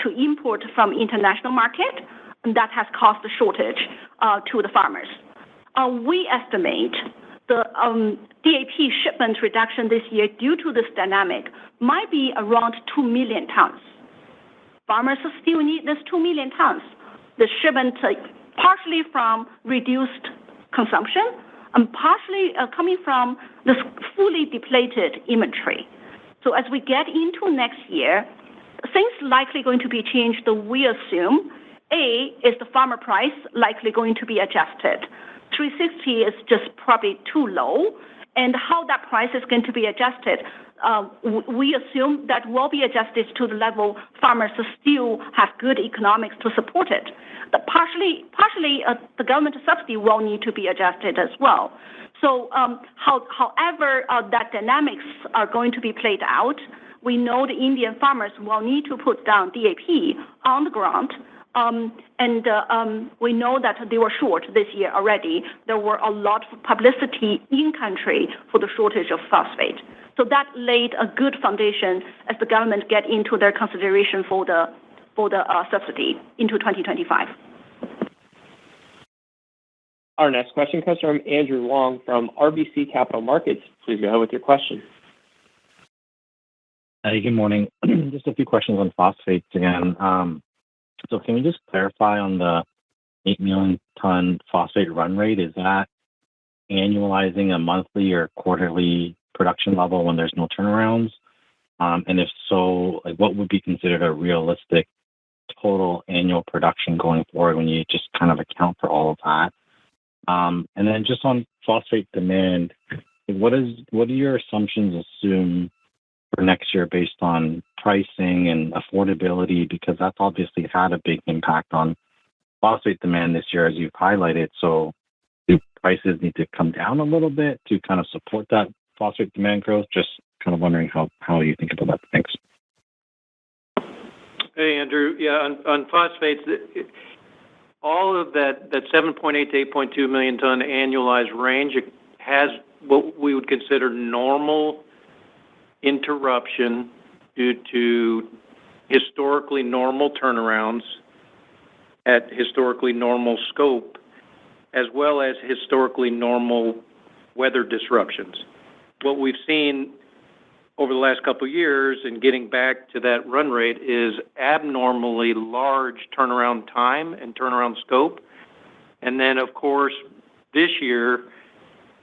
to import from international market, and that has caused a shortage to the farmers. We estimate the DAP shipment reduction this year due to this dynamic might be around 2 million tons. Farmers still need this 2 million tons. The shipment partially from reduced consumption, partially coming from this fully depleted inventory. So as we get into next year, things likely going to be changed. We assume A is the farmer price likely going to be adjusted. 360 is just probably too low, and how that price is going to be adjusted, we assume that will be adjusted to the level farmers still have good economics to support it. Partially, the government subsidy will need to be adjusted as well. So, however that dynamics are going to be played out, we know the Indian farmers will need to put down DAP on the ground, and we know that they were short this year already. There were a lot of publicity in country for the shortage of phosphate. So that laid a good foundation as the government get into their consideration for the subsidy into 2025. Our next question comes from Andrew Wong from RBC Capital Markets. Please go ahead with your question. Hey, good morning. Just a few questions on phosphates again. So can we just clarify on the 8 million ton phosphate run rate? Is that annualizing a monthly or quarterly production level when there's no turnarounds? And if so, like what would be considered a realistic total annual production going forward when you just kind of account for all of that? And then just on phosphate demand, what do your assumptions assume for next year based on pricing and affordability? Because that's obviously had a big impact on phosphate demand this year, as you've highlighted. So do prices need to come down a little bit to kind of support that phosphate demand growth? Just kind of wondering how you think about that. Thanks. Hey, Andrew. Yeah, on phosphates, all of that 7.8 to 8.2 million ton annualized range has what we would consider normal interruption due to historically normal turnarounds at historically normal scope, as well as historically normal weather disruptions. What we've seen over the last couple of years in getting back to that run rate is abnormally large turnaround time and turnaround scope. And then, of course, this year,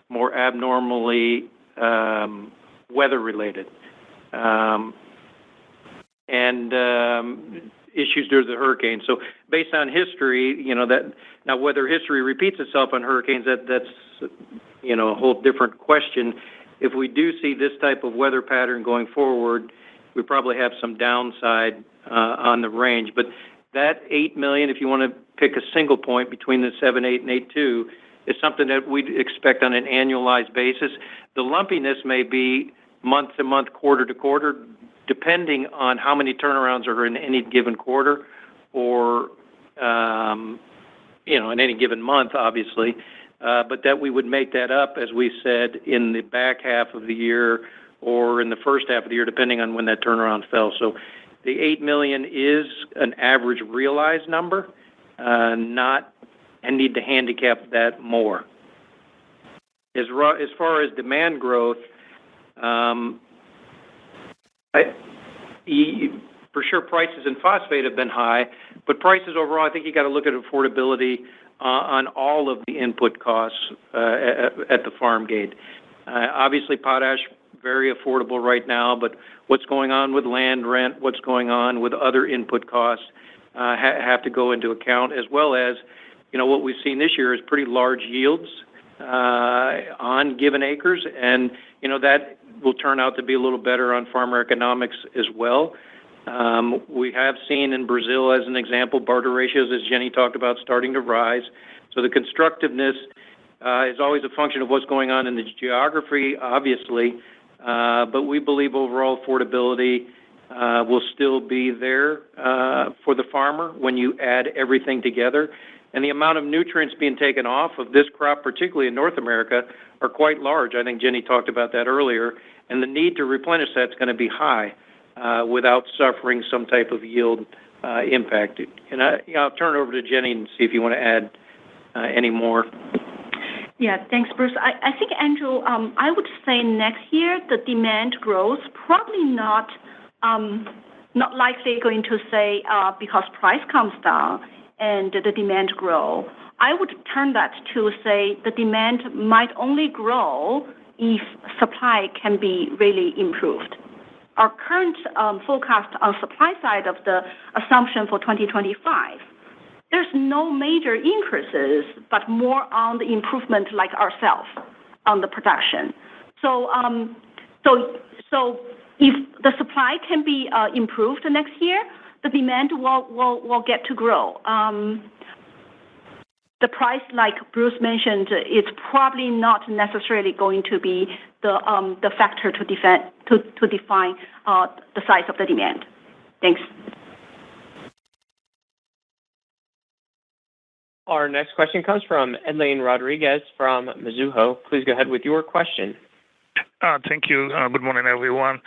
more abnormally weather-related. And issues due to the hurricane. So based on history, that now whether history repeats itself on hurricanes, that's a whole different question. If we do see this type of weather pattern going forward, we probably have some downside on the range. But that 8 million, if you want to pick a single point between the 7.8 and 8.2, is something that we'd expect on an annualized basis. The lumpiness may be month to month, quarter to quarter, depending on how many turnarounds are in any given quarter or, in any given month, obviously. But that we would make that up, as we said, in the back half of the year or in the first half of the year, depending on when that turnaround fell. So the 8 million is an average realized number, not and need to handicap that more. As far as demand growth, for sure prices in phosphate have been high, but prices overall, I think you got to look at affordability on all of the input costs at the farm gate. Obviously, potash, very affordable right now, but what's going on with land rent, what's going on with other input costs have to go into account, as well as, what we've seen this year is pretty large yields on given acres, and, that will turn out to be a little better on farmer economics as well. We have seen in Brazil, as an example, barter ratios, as Jenny talked about, starting to rise. So the constructiveness is always a function of what's going on in the geography, obviously, but we believe overall affordability will still be there for the farmer when you add everything together. And the amount of nutrients being taken off of this crop, particularly in North America, are quite large. I think Jenny talked about that earlier. And the need to replenish that's going to be high without suffering some type of yield impact. And I'll turn it over to Jenny and see if you want to add any more. Yeah, thanks, Bruce. I think, Andrew, I would say next year the demand growth probably not likely going to say because price comes down and the demand grow, I would turn that to say the demand might only grow if supply can be really improved. Our current forecast on supply side of the assumption for 2025, there's no major increases, but more on the improvement like ourselves on the production. So if the supply can be improved next year, the demand will get to grow. The price, like Bruce mentioned, it's probably not necessarily going to be the factor to define the size of the demand. Thanks. Our next question comes from Edlain Rodriguez from Mizuho. Please go ahead with your question. Thank you. Good morning, everyone.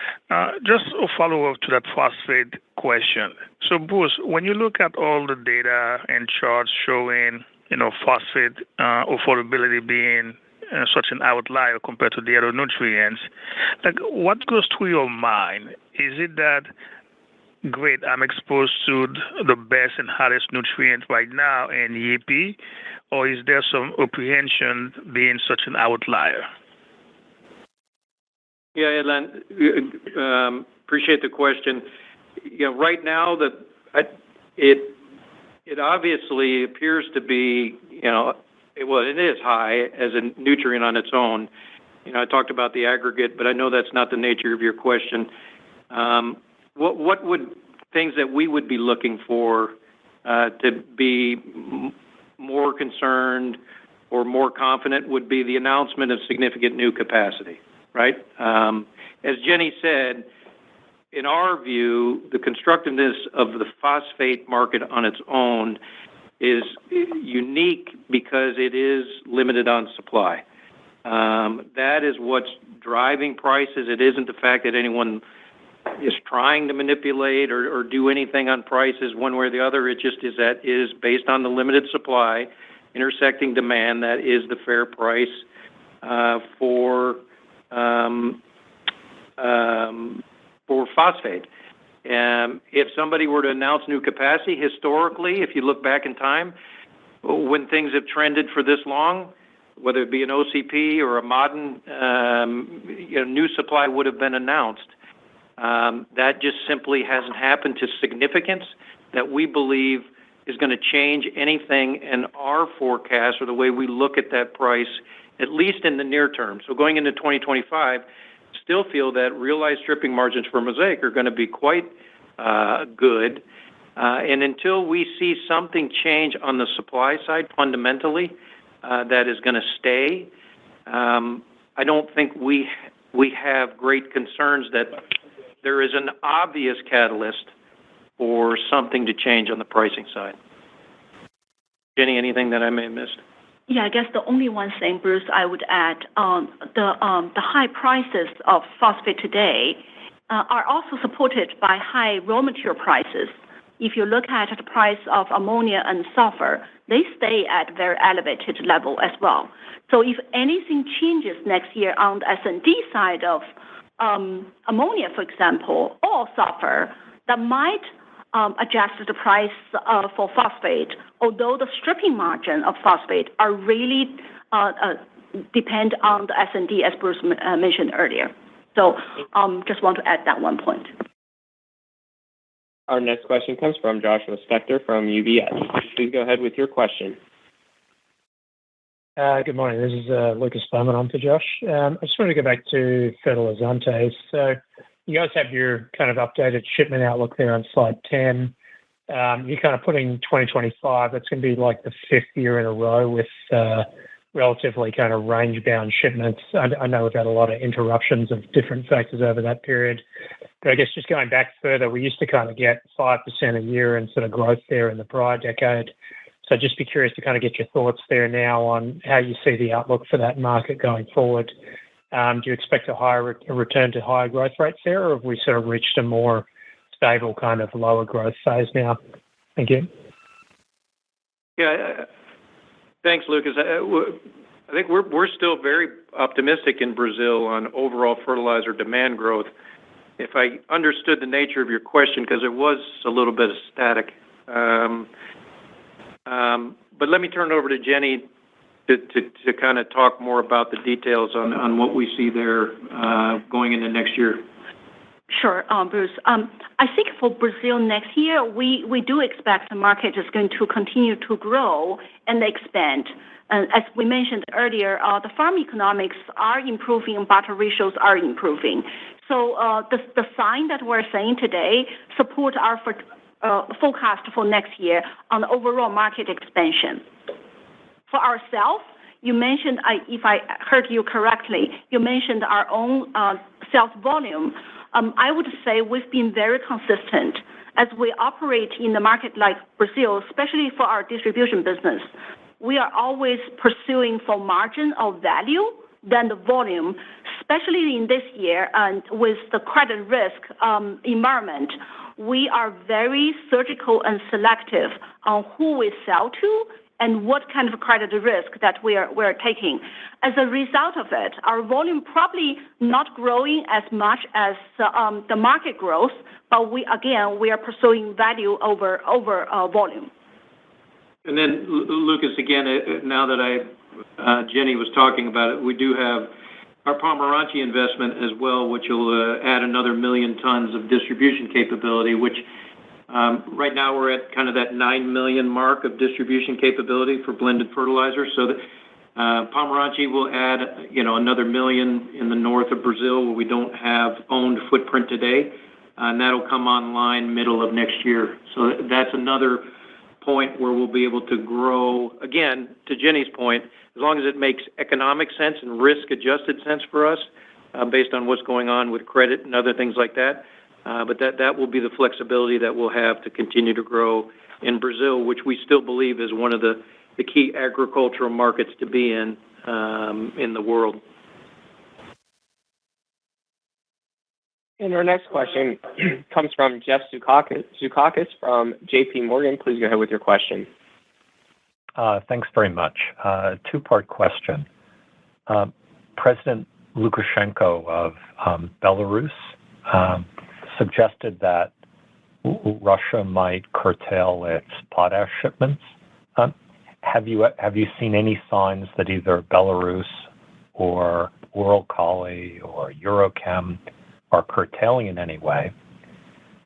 Just a follow-up to that phosphate question. So, Bruce, when you look at all the data and charts showing, phosphate affordability being such an outlier compared to the other nutrients, like what goes through your mind? Is it that, great, I'm exposed to the best and hottest nutrient right now in EP, or is there some apprehension being such an outlier? Yeah, Edlain, appreciate the question. Right now it obviously appears to be, it is high as a nutrient on its own. I talked about the aggregate, but I know that's not the nature of your question. What would things that we would be looking for to be more concerned or more confident would be the announcement of significant new capacity, right? As Jenny said, in our view, the constructiveness of the phosphate market on its own is unique because it is limited on supply. That is what's driving prices. It isn't the fact that anyone is trying to manipulate or do anything on prices one way or the other. It just is based on the limited supply intersecting demand. That is the fair price for phosphate. If somebody were to announce new capacity, historically, if you look back in time, when things have trended for this long, whether it be an OCP or a modern, new supply would have been announced. That just simply hasn't happened to significance that we believe is going to change anything in our forecast or the way we look at that price, at least in the near term. So going into 2025, still feel that realized stripping margins for Mosaic are going to be quite good. And until we see something change on the supply side fundamentally that is going to stay, I don't think we have great concerns that there is an obvious catalyst for something to change on the pricing side. Jenny, anything that I may have missed? Yeah, I guess the only one thing, Bruce, I would add, the high prices of phosphate today are also supported by high raw material prices. If you look at the price of ammonia and sulfur, they stay at very elevated level as well. So if anything changes next year on the S&D side of ammonia, for example, or sulfur, that might adjust the price for phosphate, although the stripping margin of phosphate are really depend on the S&D, as Bruce mentioned earlier. So just want to add that one point. Our next question comes from Joshua Spector from UBS. Please go ahead with your question. Good morning. This is Lucas Bowman on for Josh. I just wanted to go back to Fertilizantes. So you guys have your kind of updated shipment outlook there on slide 10. You're kind of putting 2025, that's going to be like the fifth year in a row with relatively kind of range-bound shipments. I know we've had a lot of interruptions of different factors over that period. But I guess just going back further, we used to kind of get 5% a year and sort of growth there in the prior decade. So just be curious to kind of get your thoughts there now on how you see the outlook for that market going forward. Do you expect a return to higher growth rates there, or have we sort of reached a more stable kind of lower growth phase now? Thank you. Yeah, thanks, Lucas. I think we're still very optimistic in Brazil on overall fertilizer demand growth. If I understood the nature of your question, because it was a little bit of static, But let me turn it over to Jenny to kind of talk more about the details on what we see there going into next year. Sure, Bruce. I think for Brazil next year, we do expect the market is going to continue to grow and expand. As we mentioned earlier, the farm economics are improving, barter ratios are improving. So the sign that we're saying today support our forecast for next year on the overall market expansion. For ourselves, you mentioned, if I heard you correctly, you mentioned our own sales volume. I would say we've been very consistent as we operate in the market like Brazil, especially for our distribution business. We are always pursuing for margin of value than the volume, especially in this year and with the credit risk environment. We are very surgical and selective on who we sell to and what kind of credit risk that we're taking. As a result of it, our volume probably not growing as much as the market growth, but we are pursuing value over volume. And then, Lucas, again, now that Jenny was talking about it, we do have our Pomeranchi investment as well, which will add another 1 million tons of distribution capability, which right now we're at kind of that 9 million mark of distribution capability for blended fertilizers. So that Pomeranchi will add, another 1 million in the north of Brazil where we don't have owned footprint today, and that'll come online middle of next year. So that's another point where we'll be able to grow, again, to Jenny's point, as long as it makes economic sense and risk-adjusted sense for us based on what's going on with credit and other things like that. But that will be the flexibility that we'll have to continue to grow in Brazil, which we still believe is one of the key agricultural markets to be in the world. And our next question comes from Jeff Zukakis from J.P. Morgan. Please go ahead with your question. Thanks very much. Two-part question. President Lukashenko of Belarus suggested that Russia might curtail its potash shipments. Have you seen any signs that either Belarus or Uralkali or Eurochem are curtailing in any way?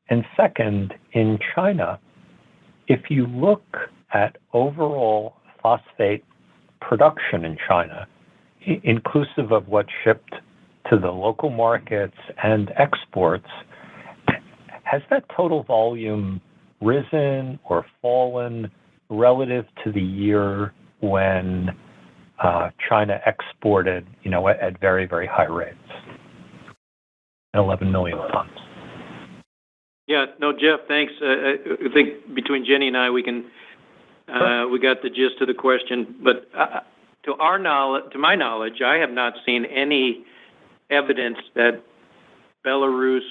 And second, in China, if you look at overall phosphate production in China, inclusive of what's shipped to the local markets and exports, has that total volume risen or fallen relative to the year when China exported, at very, very high rates? 11 million tons. Yeah, no, Jeff, thanks. I think between Jenny and I, we got the gist of the question. But to my knowledge, I have not seen any evidence that Belarus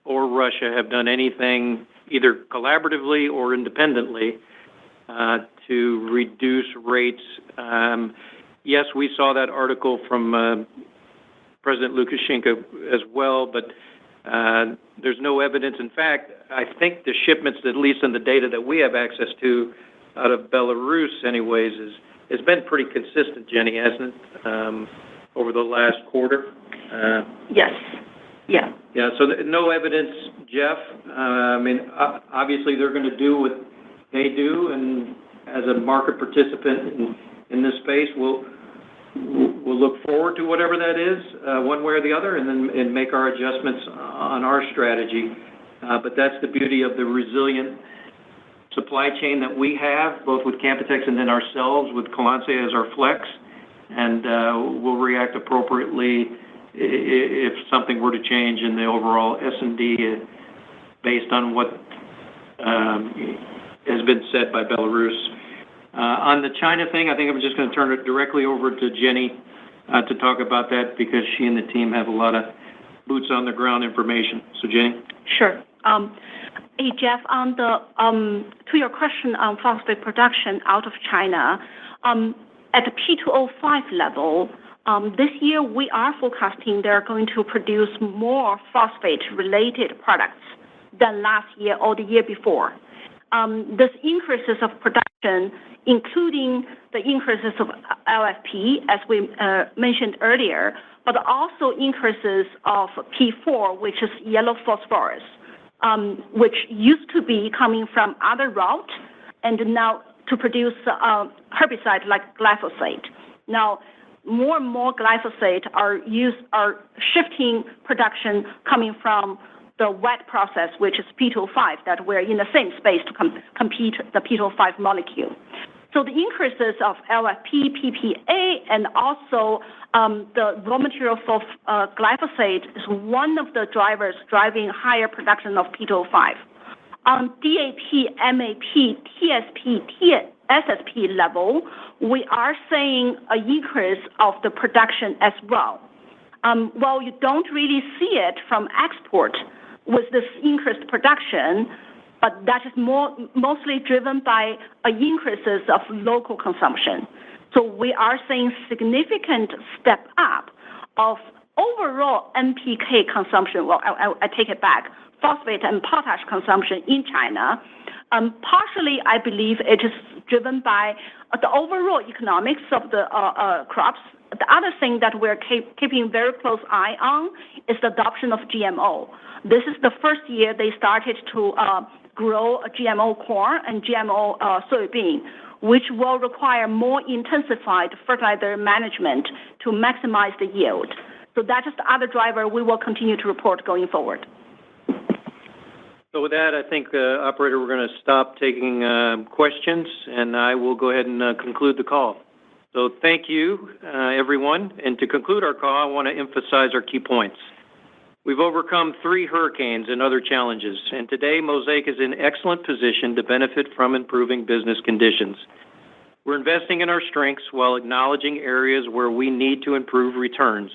or Russia have done anything either collaboratively or independently to reduce rates. Yes, we saw that article from President Lukashenko as well, but there's no evidence. In fact, I think the shipments, at least in the data that we have access to out of Belarus anyways, has been pretty consistent, Jenny, hasn't it, over the last quarter? Yes. Yeah. Yeah, so no evidence, Jeff. Obviously they're going to do what they do, and as a market participant in this space, we'll look forward to whatever that is, one way or the other, and make our adjustments on our strategy. But that's the beauty of the resilient supply chain that we have, both with Canpotex and then ourselves with Colance as our flex, and we'll react appropriately if something were to change in the overall S&D based on what has been said by Belarus. On the China thing, I think I'm just going to turn it directly over to Jenny to talk about that because she and the team have a lot of boots on the ground information. So, Jenny? Sure. Hey, Jeff, to your question on phosphate production out of China, at the P205 level, this year we are forecasting they're going to produce more phosphate-related products than last year or the year before. This increases of production including the increases of LFP, as we mentioned earlier, but also increases of P4, which is yellow phosphorus, which used to be coming from other routes and now to produce herbicide like glyphosate. Now, more and more glyphosate are shifting production coming from the wet process, which is P2O5, that we're in the same space to compete the P2O5 molecule. So the increases of LFP, PPA, and also the raw material for glyphosate is one of the drivers driving higher production of P2O5. On DAP, MAP, TSP, SSP level, we are seeing an increase of the production as well. While you don't really see it from export with this increased production, but that is mostly driven by increases of local consumption. So we are seeing significant step up of overall NPK consumption. Well, I take it back. Phosphate and potash consumption in China. Partially, I believe it is driven by the overall economics of the crops. The other thing that we're keeping very close eye on is the adoption of GMO. This is the first year they started to grow a GMO corn and GMO soybean, which will require more intensified fertilizer management to maximize the yield. So that is the other driver we will continue to report going forward. So with that, I think, Operator, we're going to stop taking questions, and I will go ahead and conclude the call. So thank you, everyone. And to conclude our call, I want to emphasize our key points. We've overcome 3 hurricanes and other challenges, and today Mosaic is in excellent position to benefit from improving business conditions. We're investing in our strengths while acknowledging areas where we need to improve returns.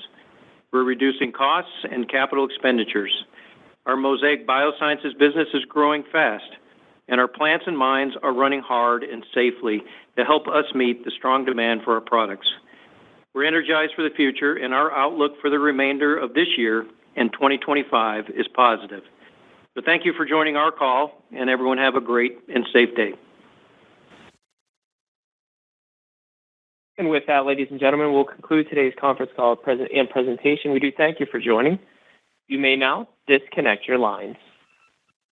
We're reducing costs and capital expenditures. Our Mosaic Biosciences business is growing fast, and our plants and mines are running hard and safely to help us meet the strong demand for our products. We're energized for the future, and our outlook for the remainder of this year and 2025 is positive. So thank you for joining our call, and everyone have a great and safe day. And with that, ladies and gentlemen, we'll conclude today's conference call and presentation. We do thank you for joining. You may now disconnect your lines.